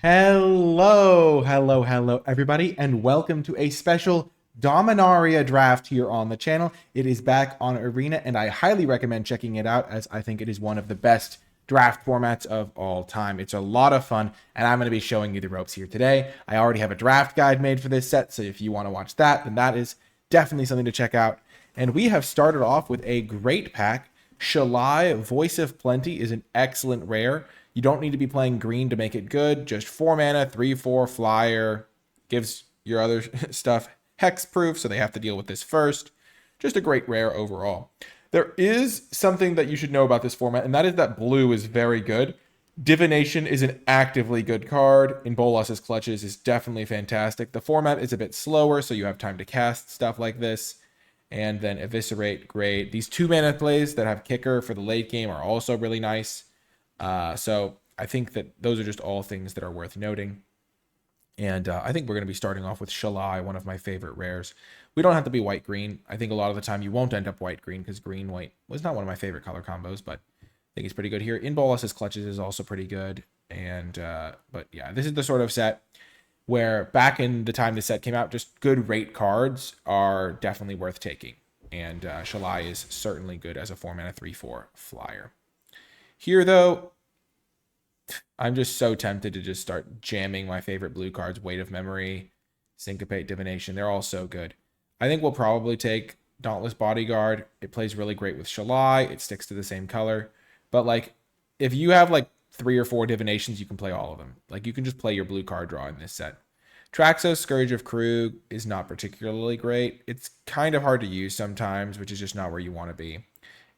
Hello, everybody, and welcome to a special Dominaria draft here on the channel. It is back on Arena, and I highly recommend checking it out as I think it is one of the best draft formats of all time. It's a lot of fun, and I'm going to be showing you the ropes here today. I already have a draft guide made for this set, so if you want to watch that, then that is definitely something to check out. And we have started off with a great pack. Shalai, Voice of Plenty, is an excellent rare. You don't need to be playing green to make it good. Just 4 mana, 3/4 flyer. Gives your other stuff hex proof, so they have to deal with this first. Just a great rare overall. There is something that you should know about this format, and that is that blue is very good. Divination is an actively good card. In Bolas's clutches is definitely fantastic. The format is a bit slower, so you have time to cast stuff like this. And then Eviscerate, great. These 2 mana plays that have kicker for the late game are also really nice. So I think that those are just all things that are worth noting. And I think we're going to be starting off with Shalai, one of my favorite rares. We don't have to be white-green. I think a lot of the time you won't end up white-green because green-white was not one of my favorite color combos, but I think it's pretty good here. In Bolas's clutches is also pretty good. And but yeah, this is the sort of set where back in the time the set came out, just good rate cards are definitely worth taking. And Shalai is certainly good as a 4 mana 3/4 flyer. Here, though, I'm just so tempted to just start jamming my favorite blue cards. Weight of Memory, Syncopate, Divination. They're all so good. I think we'll probably take Dauntless Bodyguard. It plays really great with Shalai. It sticks to the same color. But, like, if you have, like, 3 or 4 Divinations, you can play all of them. Like, you can just play your blue card draw in this set. Traxos, Scourge of Krug is not particularly great. It's kind of hard to use sometimes, which is just not where you want to be.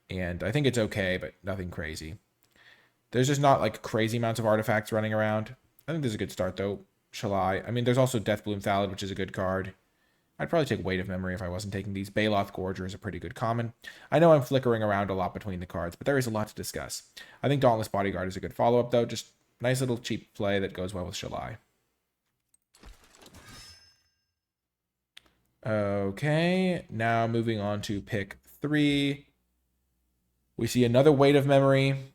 And I think it's okay, but nothing crazy. There's just not like crazy amounts of artifacts running around. I think there's a good start though. Shalai. I mean, there's also Deathbloom Thallid, which is a good card. I'd probably take Weight of Memory if I wasn't taking these. Baloth Gorger is a pretty good common. I know I'm flickering around a lot between the cards, but there is a lot to discuss. I think Dauntless Bodyguard is a good follow-up though. Just nice little cheap play that goes well with Shalai. Okay, now moving on to pick 3. We see another Weight of Memory.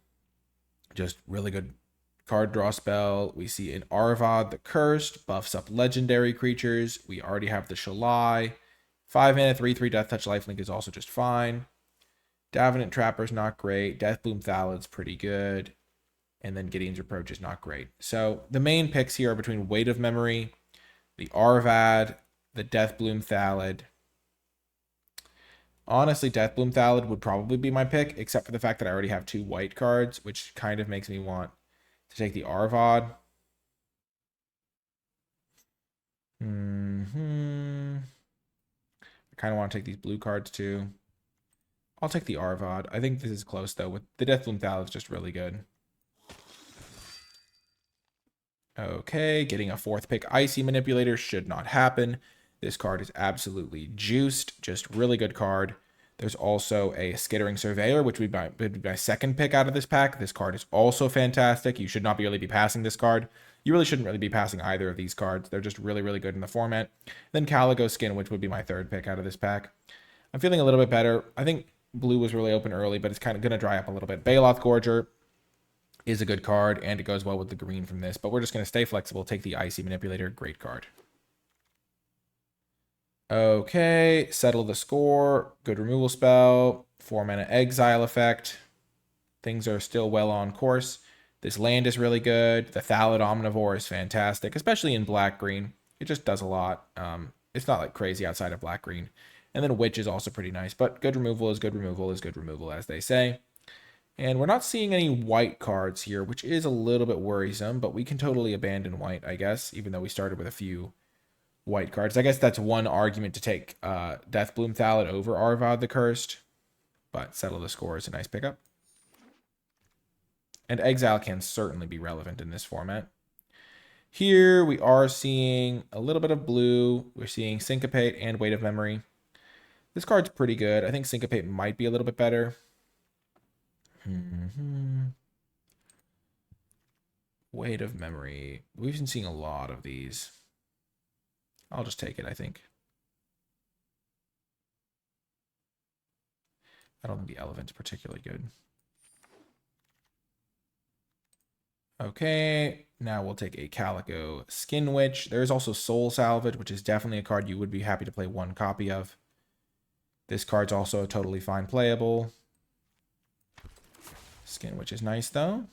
Just really good card draw spell. We see an Arvad the Cursed, buffs up legendary creatures. We already have the Shalai. 5 mana, 3/3 Death Touch Lifelink is also just fine. Davenant Trapper's not great. Deathbloom Thallid's pretty good. And then Gideon's Reproach is not great. So the main picks here are between Weight of Memory, the Arvad, the Deathbloom Thallid. Honestly, Deathbloom Thallid would probably be my pick, except for the fact that I already have 2 white cards, which kind of makes me want to take the Arvad. I kind of want to take these blue cards too. I'll take the Arvad. I think this is close though. With the Deathbloom Thallid, it's just really good. Okay, getting a 4th pick. Icy Manipulator should not happen. This card is absolutely juiced. Just really good card. There's also a Skittering Surveyor, which would be my 2nd pick out of this pack. This card is also fantastic. You should not really be passing this card. You really shouldn't really be passing either of these cards. They're just really, really good in the format. Then Calico Skin, which would be my 3rd pick out of this pack. I'm feeling a little bit better. I think blue was really open early, but it's kind of going to dry up a little bit. Baloth Gorger is a good card, and it goes well with the green from this. But we're just going to stay flexible, take the Icy Manipulator. Great card. Okay, Settle the Score. Good removal spell. 4 mana Exile effect. Things are still well on course. This land is really good. The Thallid Omnivore is fantastic, especially in black-green. It just does a lot. It's not like crazy outside of black-green. And then Witch is also pretty nice, but good removal is good removal is good removal, as they say. And we're not seeing any white cards here, which is a little bit worrisome, but we can totally abandon white, I guess, even though we started with a few white cards. I guess that's one argument to take Deathbloom Thallid over Arvad the Cursed, but Settle the Score is a nice pickup. And Exile can certainly be relevant in this format. Here we are seeing a little bit of blue. We're seeing Syncopate and Weight of Memory. This card's pretty good. I think Syncopate might be a little bit better. Weight of Memory. We've been seeing a lot of these. I'll just take it, I think. I don't think the Elephant's particularly good. Okay, now we'll take a Calico Skin Witch. There's also Soul Salvage, which is definitely a card you would be happy to play one copy of. This card's also totally fine playable. Skin Witch is nice, though.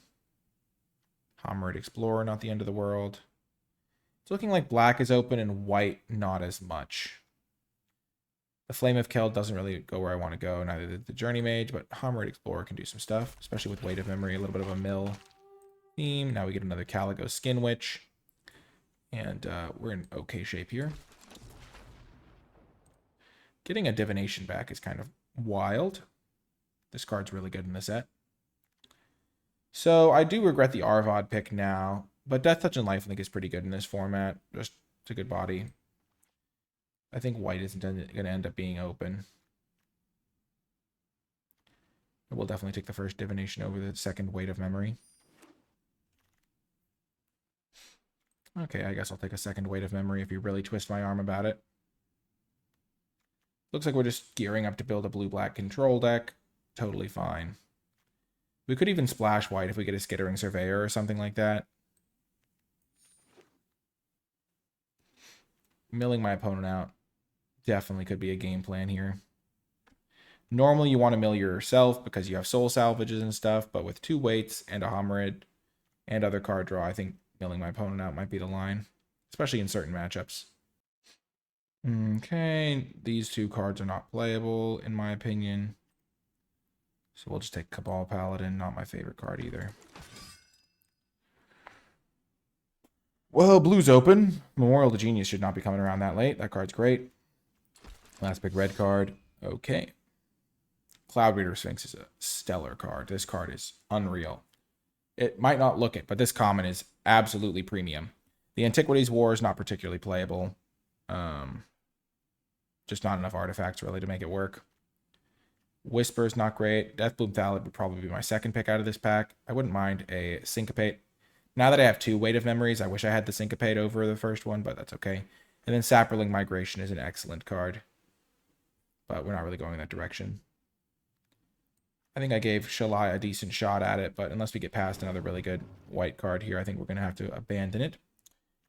Homerid Explorer, not the end of the world. It's looking like black is open and white not as much. The Flame of Keld doesn't really go where I want to go, neither did the Journey Mage, but Homerid Explorer can do some stuff, especially with Weight of Memory, a little bit of a mill theme. Now we get another Calico Skin Witch, and we're in okay shape here. Getting a Divination back is kind of wild. This card's really good in the set. So I do regret the Arvad pick now, but Death Touch and Lifelink is pretty good in this format. Just it's a good body. I think white isn't going to end up being open. We'll definitely take the first Divination over the second Weight of Memory. Okay, I guess I'll take a second Weight of Memory if you really twist my arm about it. Looks like we're just gearing up to build a blue-black control deck. Totally fine. We could even splash white if we get a Skittering Surveyor or something like that. Milling my opponent out definitely could be a game plan here. Normally you want to mill yourself because you have soul salvages and stuff, but with 2 weights and a Homerid and other card draw, I think milling my opponent out might be the line, especially in certain matchups. Okay, these 2 cards are not playable in my opinion. So we'll just take Cabal Paladin, not my favorite card either. Well, blue's open. Memorial to Genius should not be coming around that late. That card's great. Last big red card. Okay. Cloud Reader Sphinx is a stellar card. This card is unreal. It might not look it, but this common is absolutely premium. The Antiquities War is not particularly playable. Just not enough artifacts really to make it work. Whisper's not great. Deathbloom Thallid would probably be my second pick out of this pack. I wouldn't mind a Syncopate. Now that I have 2 Weight of Memories, I wish I had the Syncopate over the first one, but that's okay. And then Saproling Migration is an excellent card. But we're not really going in that direction. I think I gave Shalai a decent shot at it, but unless we get past another really good white card here, I think we're going to have to abandon it.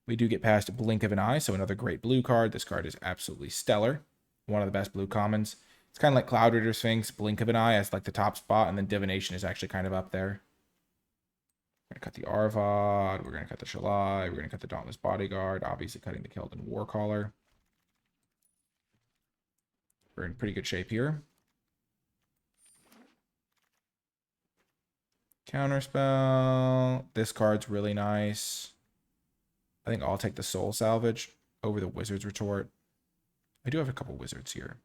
We do get past Blink of an Eye, so another great blue card. This card is absolutely stellar. One of the best blue commons. It's kind of like Cloud Reader Sphinx, Blink of an Eye as like the top spot, and then Divination is actually kind of up there. We're going to cut the Arvad, we're going to cut the Shalai, we're going to cut the Dauntless Bodyguard, obviously cutting the Keldon Warcaller. We're in pretty good shape here. Counterspell. This card's really nice. I think I'll take the Soul Salvage over the Wizard's Retort. I do have a couple wizards here.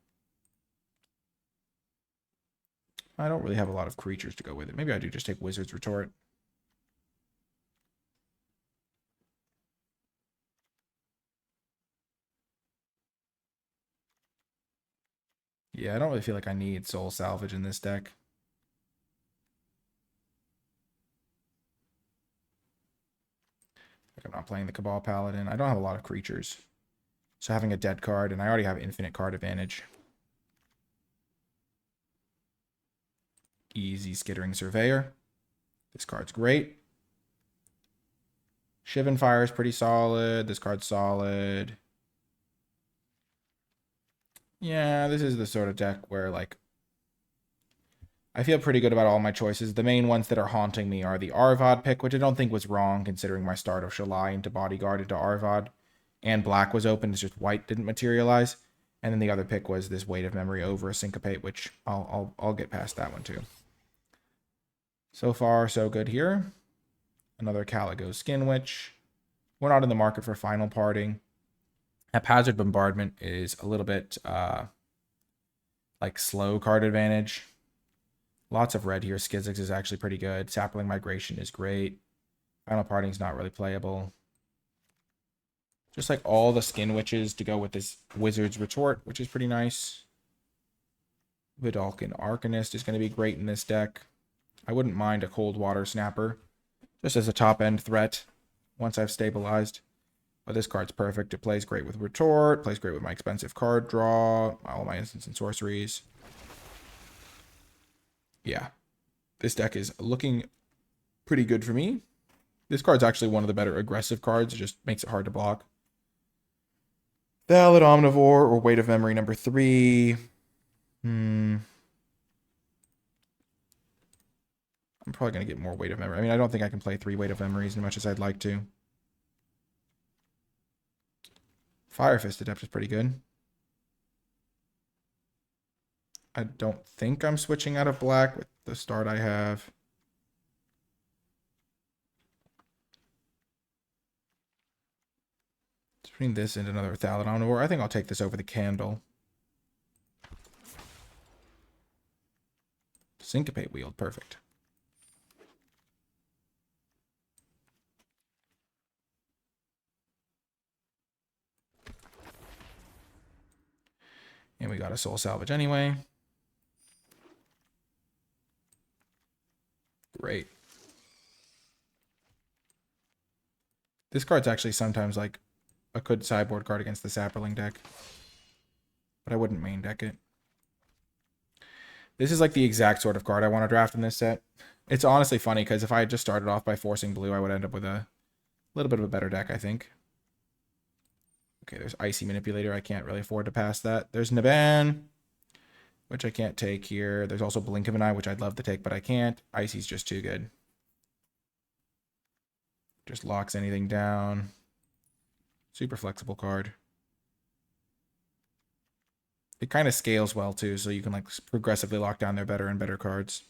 I don't really have a lot of creatures to go with it. Maybe I do just take Wizard's Retort. Yeah, I don't really feel like I need Soul Salvage in this deck. Like I'm not playing the Cabal Paladin. I don't have a lot of creatures. So having a dead card, and I already have infinite card advantage. Easy Skittering Surveyor. This card's great. Shivan Fire is pretty solid. This card's solid. Yeah, this is the sort of deck where, like, I feel pretty good about all my choices. The main ones that are haunting me are the Arvad pick, which I don't think was wrong considering my start of Shalai into Bodyguard into Arvad. And black was open, it's just white didn't materialize. And then the other pick was this Weight of Memory over a Syncopate, which I'll get past that one too. So far, so good here. Another Calico Skin Witch. We're not in the market for Final Parting. Haphazard Bombardment is a little bit like slow card advantage. Lots of red here. Skizix is actually pretty good. Sapling Migration is great. Final Parting is not really playable. Just like all the Skin Witches to go with this Wizard's Retort, which is pretty nice. Vidalcan Arcanist is going to be great in this deck. I wouldn't mind a Cold Water Snapper, just as a top-end threat once I've stabilized. But this card's perfect. It plays great with Retort, plays great with my expensive card draw, all my instants and sorceries. Yeah, this deck is looking pretty good for me. This card's actually one of the better aggressive cards. It just makes it hard to block. Valid Omnivore or Weight of Memory number 3. I'm probably going to get more Weight of Memory. I mean, I don't think I can play 3 Weight of Memories as much as I'd like to. Fire Fist Adept is pretty good. I don't think I'm switching out of black with the start I have. Between this and another Valid Omnivore, I think I'll take this over the Candle. Syncopate Wield, perfect. And we got a Soul Salvage anyway. Great. This card's actually sometimes like a good sideboard card against the Sapperling deck. But I wouldn't main deck it. This is like the exact sort of card I want to draft in this set. It's honestly funny because if I had just started off by forcing blue, I would end up with a little bit of a better deck, I think. Okay, there's Icy Manipulator. I can't really afford to pass that. There's Naban, which I can't take here. There's also Blink of an Eye, which I'd love to take, but I can't. Icy's just too good. Just locks anything down. Super flexible card. It kind of scales well, too, so you can like progressively lock down their better and better cards.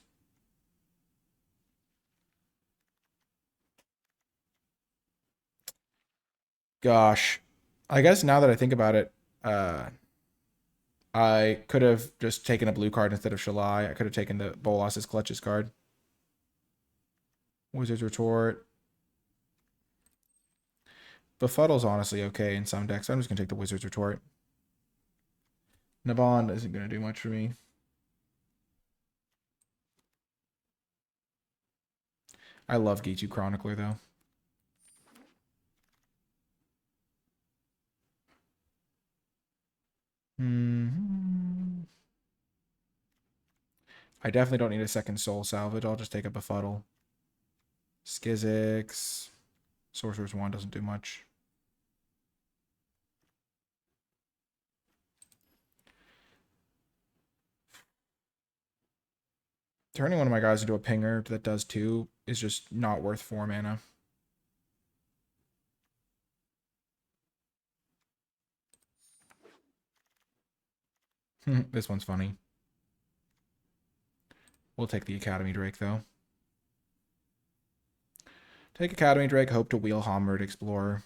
Gosh. I guess now that I think about it, I could have just taken a blue card instead of Shalai. I could have taken the Bolas's Clutches card. Wizard's Retort. Befuddle's honestly okay in some decks. I'm just going to take the Wizard's Retort. Naban isn't going to do much for me. I love Gitu Chronicler, though. I definitely don't need a second Soul Salvage. I'll just take a Befuddle. Skizix. Sorcerer's Wand doesn't do much. Turning one of my guys into a pinger that does 2 is just not worth 4 mana. This one's funny. We'll take the Academy Drake, though. Take Academy Drake, hope to wheel Homeward Explorer.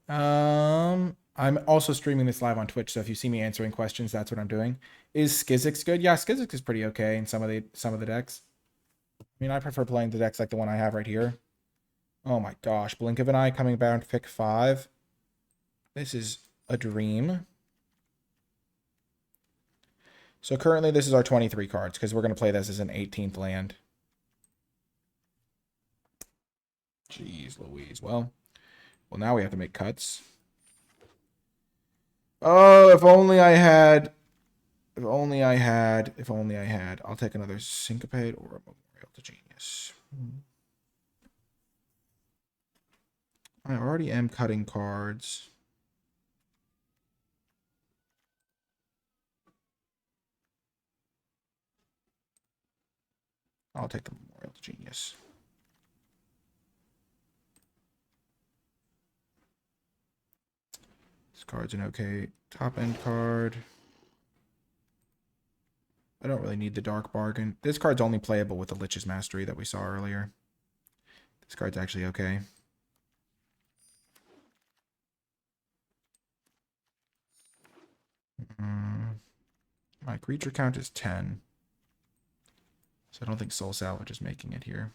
I'm also streaming this live on Twitch, so if you see me answering questions, that's what I'm doing. Is Skizix good? Yeah, Skizix is pretty okay in some of the decks. I mean, I prefer playing the decks like the one I have right here. Oh my gosh, Blink of an Eye coming back to pick 5. This is a dream. So currently this is our 23 cards, because we're going to play this as an 18th land. Jeez Louise. Well, now we have to make cuts. Oh, if only I had. I'll take another Syncopate or a Memorial to Genius. I already am cutting cards. I'll take the Memorial to Genius. This card's an okay top end card. I don't really need the Dark Bargain. This card's only playable with the Lich's Mastery that we saw earlier. This card's actually okay. My creature count is 10. So I don't think Soul Salvage is making it here.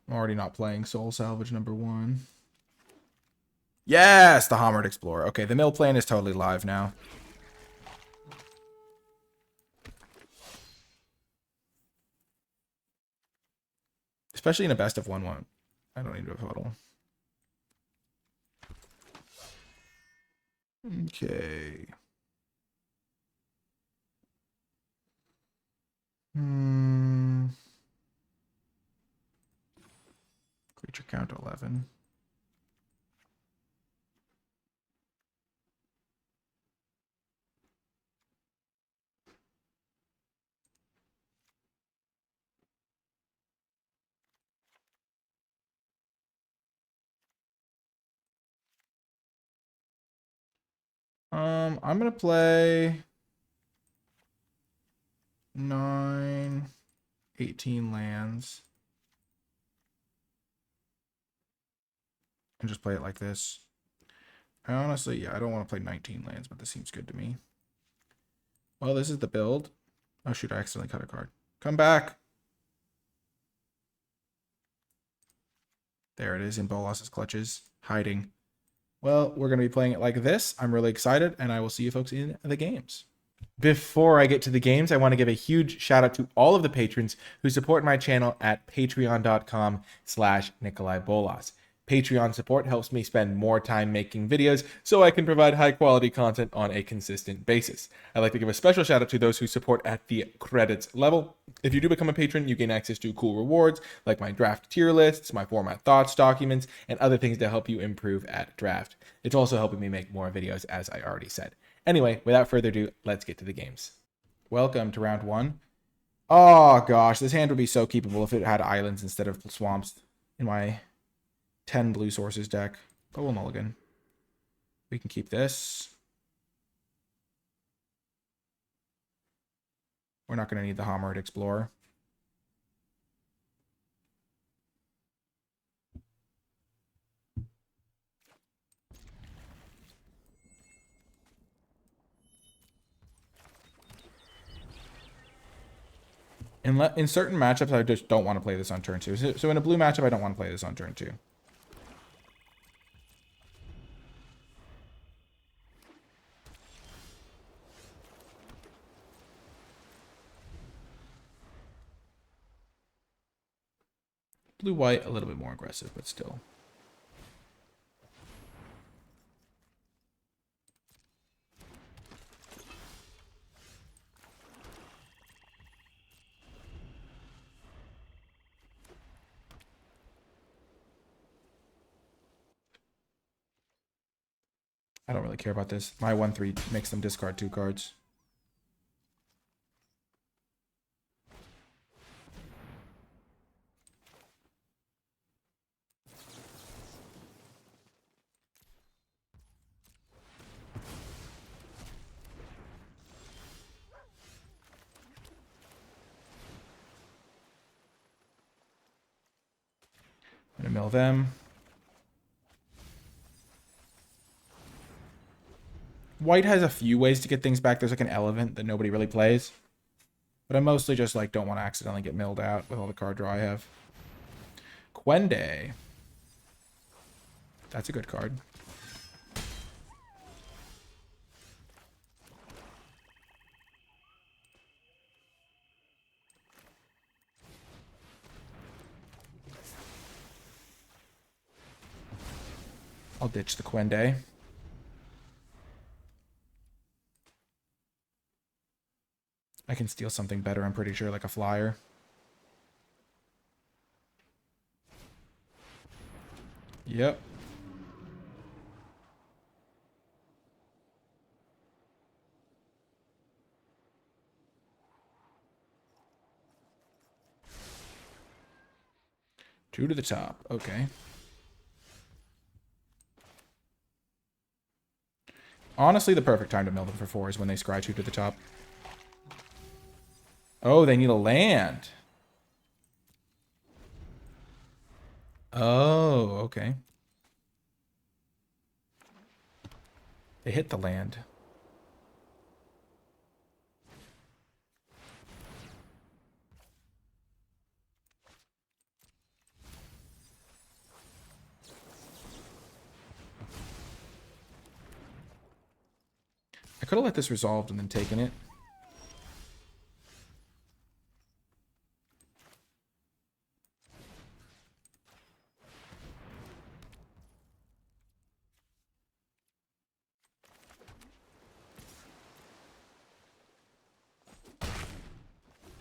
I'm already not playing Soul Salvage number 1. Yes, the Homeward Explorer. Okay, the mill plan is totally live now. Especially in a best of 1-1. I don't need to befuddle. Okay. Creature count 11. I'm gonna play 9, 18 lands. And just play it like this. Honestly, yeah, I don't want to play 19 lands, but this seems good to me. Well, this is the build. Oh shoot, I accidentally cut a card. Come back. There it is in Bolas's clutches, hiding. Well, we're going to be playing it like this. I'm really excited, and I will see you folks in the games. Before I get to the games, I want to give a huge shout out to all of the patrons who support my channel at patreon.com/NicolaiBolas. Patreon support helps me spend more time making videos so I can provide high quality content on a consistent basis. I'd like to give a special shout out to those who support at the credits level. If you do become a patron, you gain access to cool rewards like my draft tier lists, my format thoughts documents, and other things to help you improve at draft. It's also helping me make more videos, as I already said. Anyway, without further ado, let's get to the games. Welcome to round 1. Oh gosh, this hand would be so keepable if it had islands instead of swamps in my 10 blue sources deck. But we'll mulligan. We can keep this. We're not going to need the Homerid Explorer. In certain matchups, I just don't want to play this on turn 2. So in a blue matchup, I don't want to play this on turn 2. Blue-white, a little bit more aggressive, but still. I don't really care about this. My 1/3 makes them discard 2 cards. I'm going to mill them. White has a few ways to get things back. There's like an elephant that nobody really plays. But I mostly just like don't want to accidentally get milled out with all the card draw I have. Quende. That's a good card. I'll ditch the Quende. I can steal something better, I'm pretty sure, like a flyer. Yep. Two to the top. Okay. Honestly, the perfect time to mill them for 4 is when they scry 2 to the top. Oh, they need a land. Oh, okay. They hit the land. I could have let this resolved and then taken it.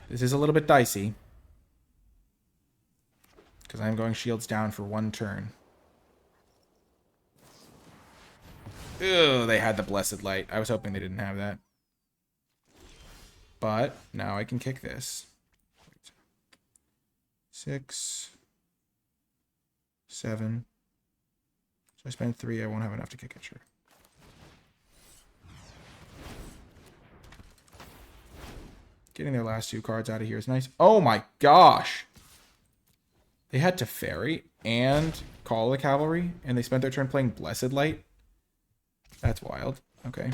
This is a little bit dicey. Because I'm going shields down for 1 turn. Ew, they had the Blessed Light. I was hoping they didn't have that. But now I can kick this. 6, 7. So I spend 3. I won't have enough to kick it, sure. Getting their last 2 cards out of here is nice. Oh my gosh! They had Teferi and Call of the Cavalry, and they spent their turn playing Blessed Light. That's wild. Okay.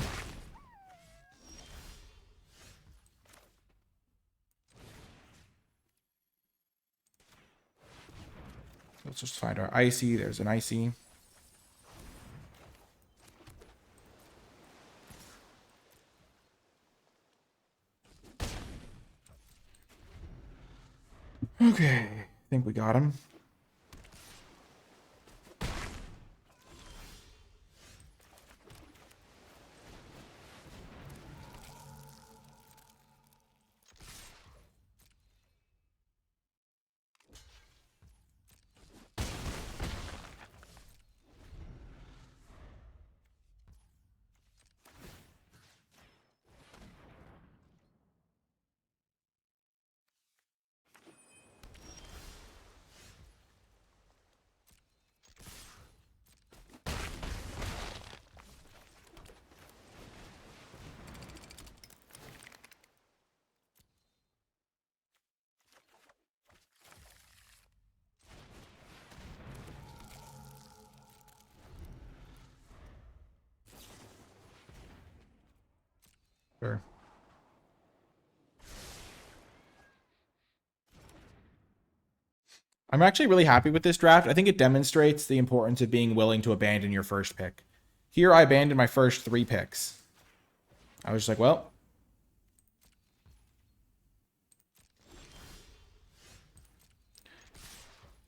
Let's just find our Icy. There's an Icy. Okay. I think we got him. Sure. I'm actually really happy with this draft. I think it demonstrates the importance of being willing to abandon your first pick. Here, I abandoned my first 3 picks. I was just like, well.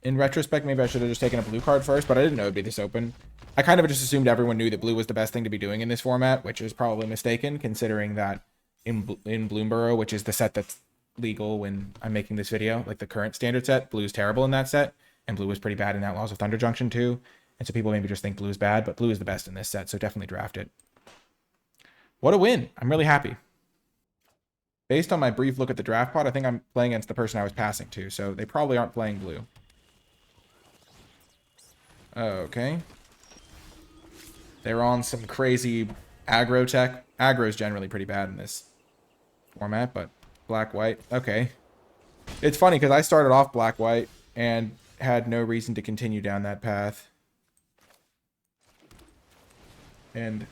In retrospect, maybe I should have just taken a blue card first, but I didn't know it'd be this open. I kind of just assumed everyone knew that blue was the best thing to be doing in this format, which is probably mistaken, considering that in Bloomborough, which is the set that's legal when I'm making this video, like the current standard set, blue's terrible in that set, and blue was pretty bad in Outlaws of Thunder Junction too, and so people maybe just think blue's bad, but blue is the best in this set, so definitely draft it. What a win. I'm really happy. Based on my brief look at the draft pod, I think I'm playing against the person I was passing to, so they probably aren't playing blue. Okay. They're on some crazy aggro tech. Aggro is generally pretty bad in this format, but black-white. Okay. It's funny because I started off black-white and had no reason to continue down that path. And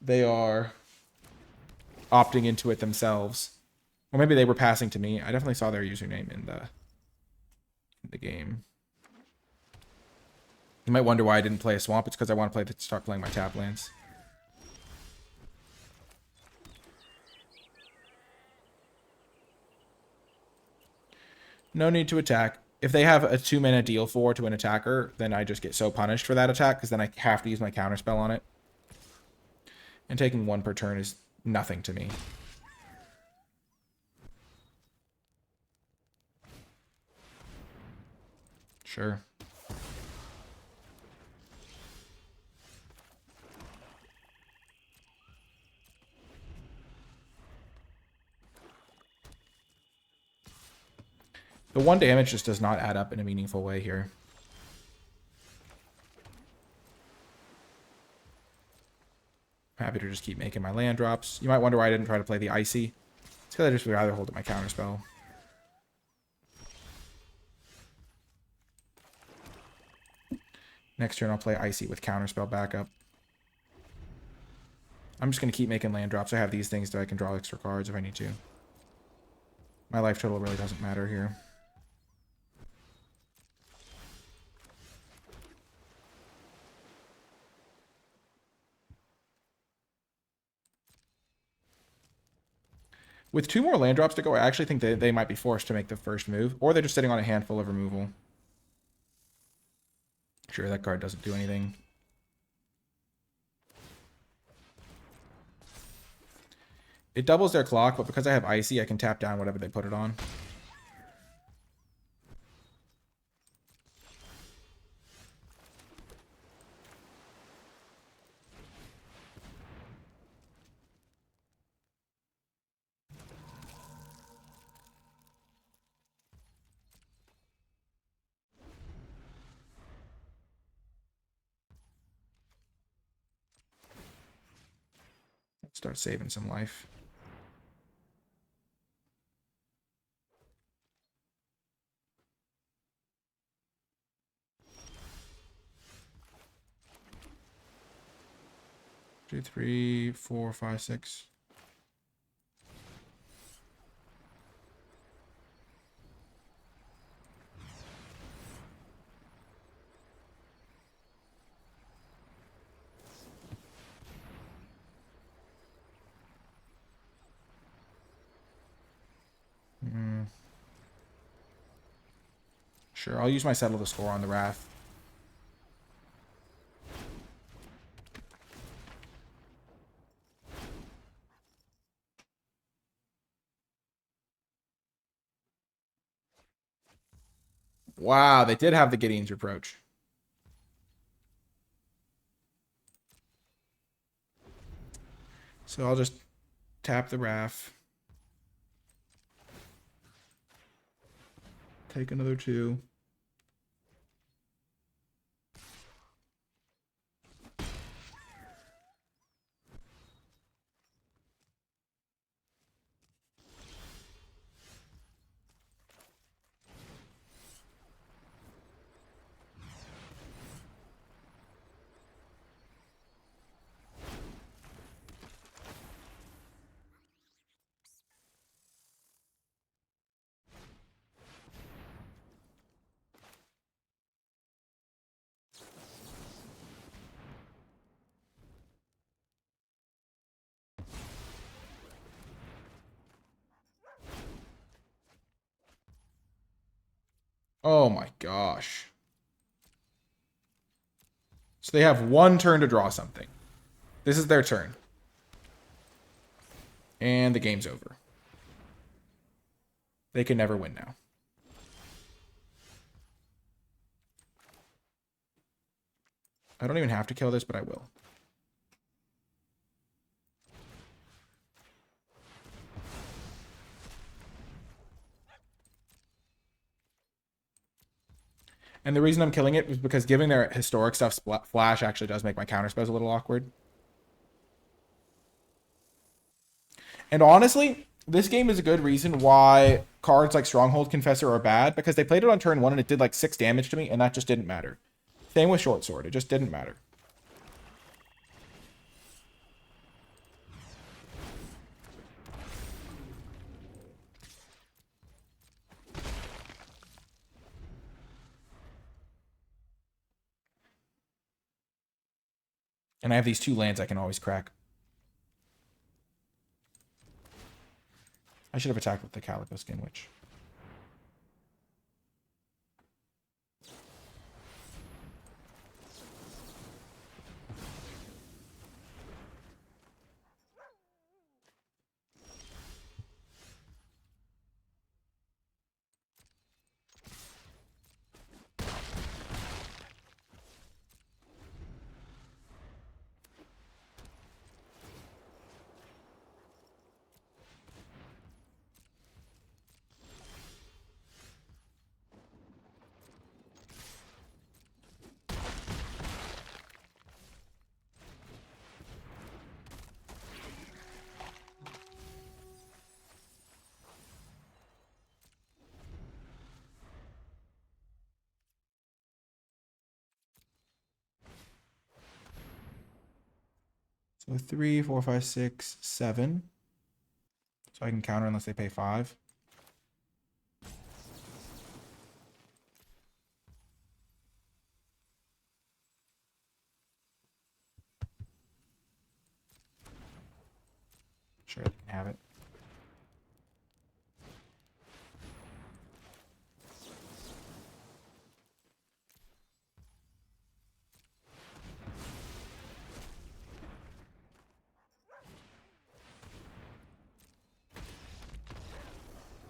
they are opting into it themselves. Or maybe they were passing to me. I definitely saw their username in the game. You might wonder why I didn't play a swamp. It's because I want to start playing my tap lands. No need to attack. If they have a 2-mana deal 4 to an attacker, then I just get so punished for that attack, because then I have to use my counterspell on it. And taking 1 per turn is nothing to me. Sure. The 1 damage just does not add up in a meaningful way here. I'm happy to just keep making my land drops. You might wonder why I didn't try to play the Icy. It's because I just would rather hold my counterspell. Next turn I'll play Icy with counterspell backup. I'm just going to keep making land drops. I have these things so I can draw extra cards if I need to. My life total really doesn't matter here. With 2 more land drops to go, I actually think they might be forced to make the first move. Or they're just sitting on a handful of removal. Sure, that card doesn't do anything. It doubles their clock, but because I have Icy, I can tap down whatever they put it on. Start saving some life. Two, 3, 4, 5, 6. Sure, I'll use my settle the score on the Wrath. Wow, they did have the Gideon's Reproach. So I'll just tap the Wrath. Take another 2. Oh my gosh. So they have 1 turn to draw something. This is their turn. And the game's over. They can never win now. I don't even have to kill this, but I will. And the reason I'm killing it is because giving their historic stuff flash actually does make my counterspells a little awkward. And honestly, this game is a good reason why cards like Stronghold Confessor are bad, because they played it on turn 1 and it did like 6 damage to me, and that just didn't matter. Same with Short Sword. It just didn't matter. And I have these 2 lands I can always crack. I should have attacked with the Calico Skin Witch. So 3, 4, 5, 6, 7. So I can counter unless they pay 5. Sure, they can have it.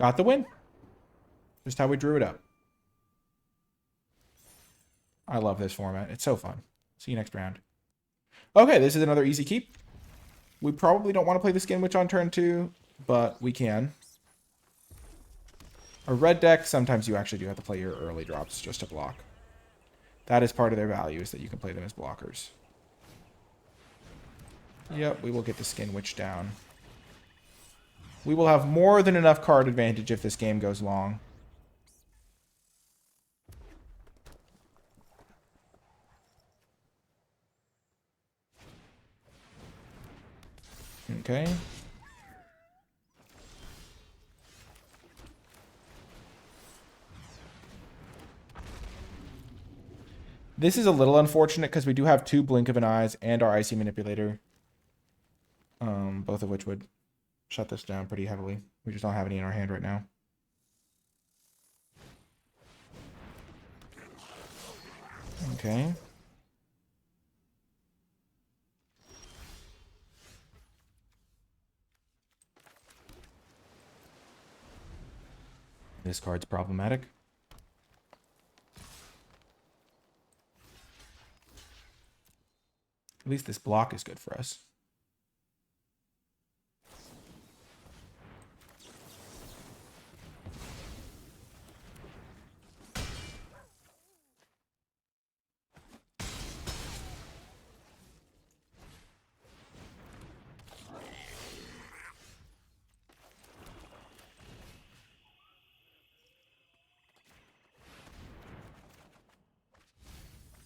Got the win. Just how we drew it up. I love this format. It's so fun. See you next round. Okay, this is another easy keep. We probably don't want to play the Skin Witch on turn 2, but we can. A red deck, sometimes you actually do have to play your early drops just to block. That is part of their value, is that you can play them as blockers. Yep, we will get the Skin Witch down. We will have more than enough card advantage if this game goes long. Okay. This is a little unfortunate because we do have 2 Blink of an Eyes and our Icy Manipulator. Both of which would shut this down pretty heavily. We just don't have any in our hand right now. Okay. This card's problematic. At least this block is good for us.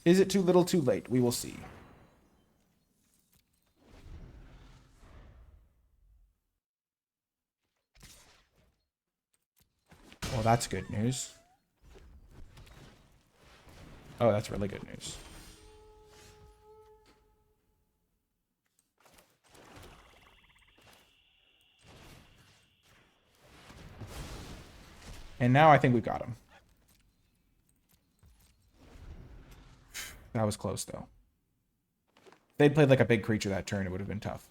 Is it too little, too late? We will see. Well, that's good news. Oh, that's really good news. And now I think we've got him. That was close, though. If they'd played like a big creature that turn, it would have been tough.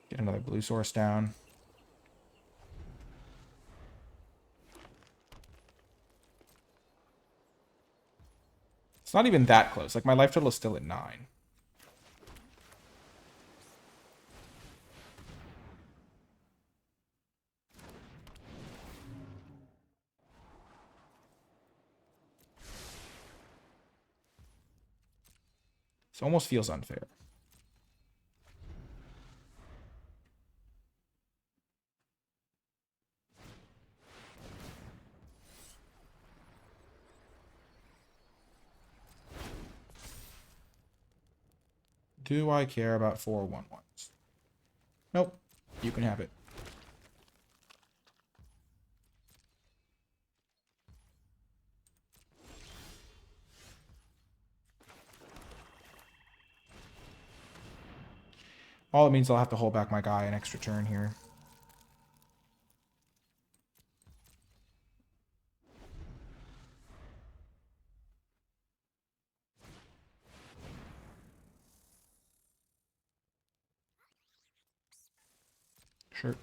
Get another blue source down. It's not even that close. Like, my life total is still at 9. This almost feels unfair. Do I care about 4 1/1s? Nope. You can have it. All it means I'll have to hold back my guy an extra turn here. Sure.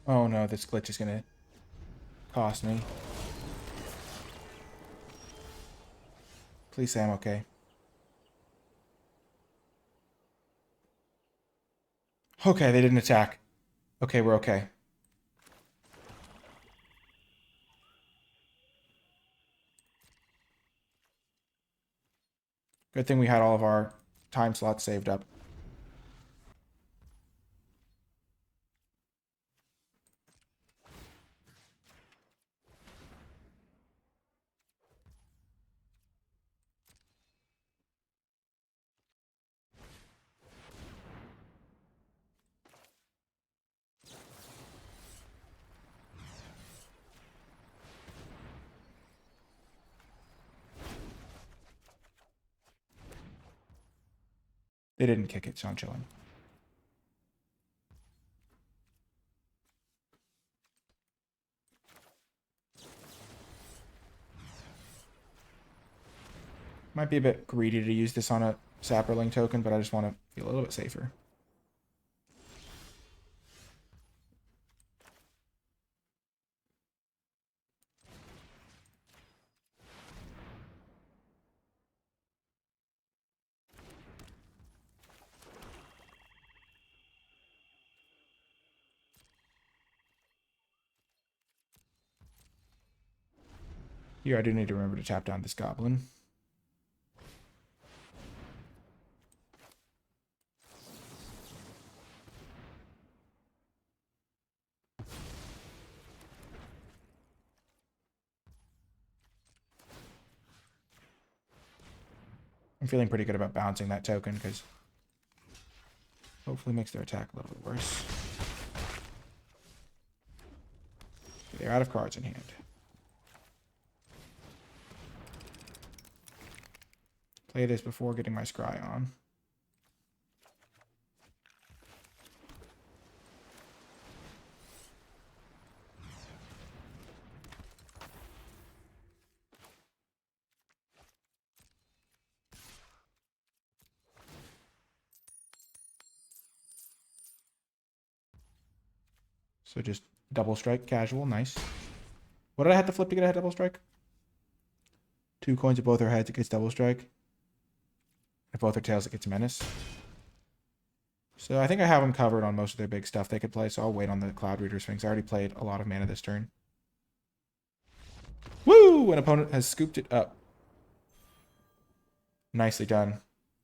Oh no, this glitch is gonna cost me. Please say I'm okay. Okay, they didn't attack. Okay, we're okay. Good thing we had all of our time slots saved up. They didn't kick it, so I'm chilling. Might be a bit greedy to use this on a Sapperling token, but I just want to feel a little bit safer. Here, I do need to remember to tap down this goblin. I'm feeling pretty good about bouncing that token because hopefully makes their attack a little bit worse. They're out of cards in hand. Play this before getting my scry on. So just double strike, casual, nice. What did I have to flip to get a double strike? 2 coins at both our heads, it gets double strike. If both are tails, it gets menace. So I think I have them covered on most of their big stuff they could play, so I'll wait on the Cloud Reader Sphinx. I already played a lot of mana this turn. Woo! An opponent has scooped it up. Nicely done.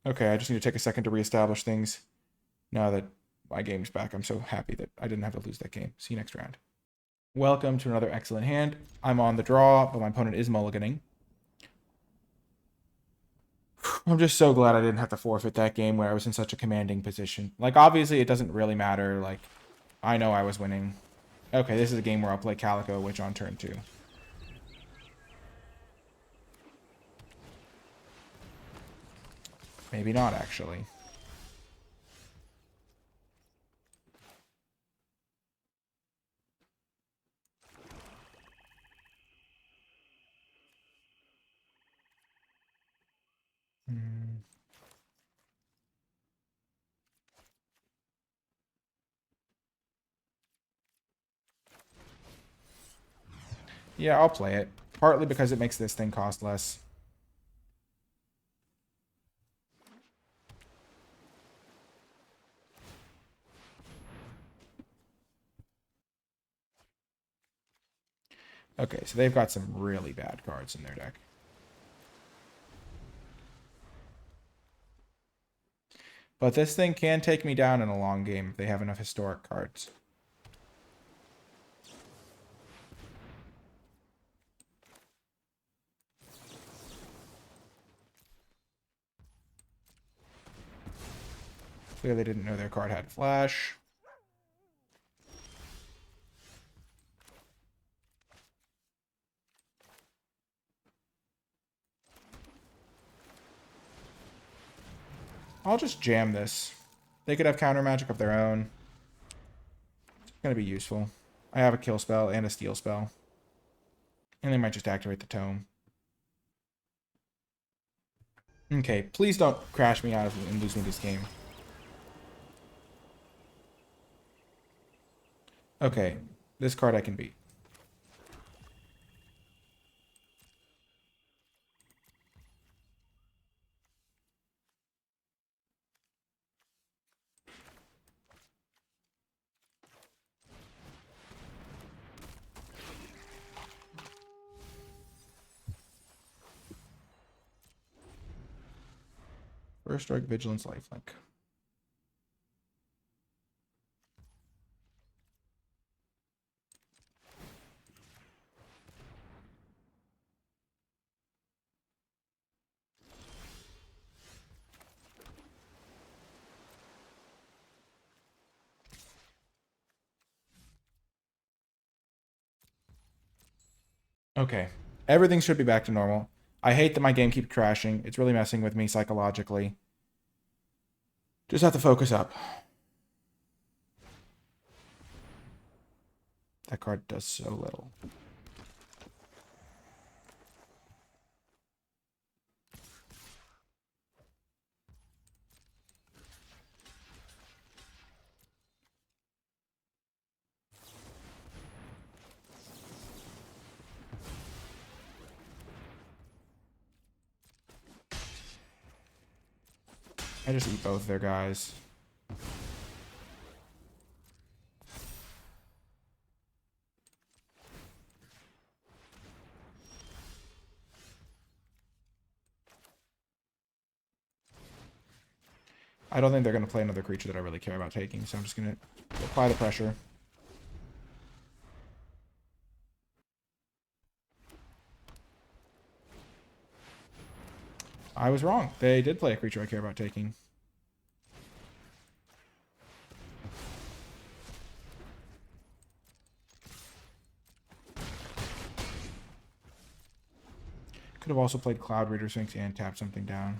Okay, I just need to take a second to reestablish things. Now that my game's back, I'm so happy that I didn't have to lose that game. See you next round. Welcome to another excellent hand. I'm on the draw, but my opponent is mulliganing. I'm just so glad I didn't have to forfeit that game where I was in such a commanding position. Like, obviously, it doesn't really matter. Like, I know I was winning. Okay, this is a game where I'll play Calico Witch on turn 2. Maybe not, actually. Yeah, I'll play it. Partly because it makes this thing cost less. Okay, so they've got some really bad cards in their deck. But this thing can take me down in a long game if they have enough historic cards. Clearly didn't know their card had flash. I'll just jam this. They could have counter magic of their own. It's going to be useful. I have a kill spell and a steal spell. And they might just activate the tome. Okay, please don't crash me out and lose me this game. Okay, this card I can beat. First strike, vigilance, lifelink. Okay, everything should be back to normal. I hate that my game keeps crashing. It's really messing with me psychologically. Just have to focus up. That card does so little. I just eat both their guys. I don't think they're going to play another creature that I really care about taking, so I'm just going to apply the pressure. I was wrong. They did play a creature I care about taking. Could have also played Cloud Raider Sphinx and tapped something down.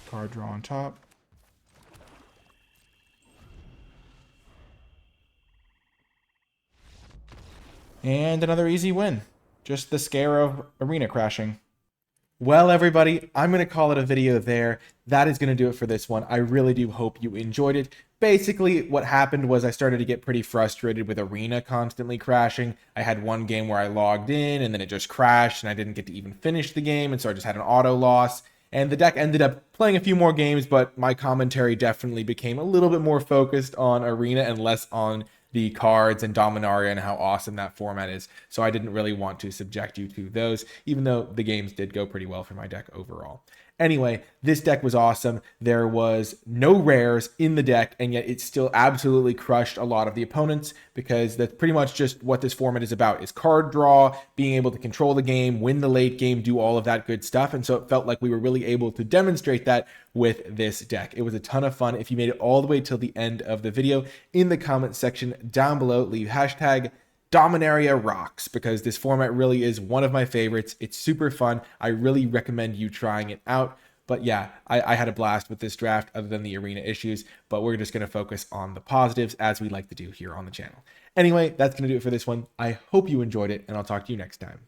Card draw on top. And another easy win. Just the scare of arena crashing. Well, everybody, I'm going to call it a video there. That is going to do it for this one. I really do hope you enjoyed it. Basically, what happened was I started to get pretty frustrated with Arena constantly crashing. I had one game where I logged in and then it just crashed and I didn't get to even finish the game, and so I just had an auto loss. And the deck ended up playing a few more games, but my commentary definitely became a little bit more focused on Arena and less on the cards and Dominaria and how awesome that format is. So I didn't really want to subject you to those, even though the games did go pretty well for my deck overall. Anyway, this deck was awesome. There was no rares in the deck, and yet it still absolutely crushed a lot of the opponents, because that's pretty much just what this format is about, is card draw, being able to control the game, win the late game, do all of that good stuff. And so it felt like we were really able to demonstrate that with this deck. It was a ton of fun. If you made it all the way till the end of the video, in the comment section down below, leave hashtag Dominaria rocks, because this format really is one of my favorites. It's super fun. I really recommend you trying it out. But yeah, I had a blast with this draft other than the arena issues, but we're just going to focus on the positives as we like to do here on the channel. Anyway, that's going to do it for this one. I hope you enjoyed it, and I'll talk to you next time.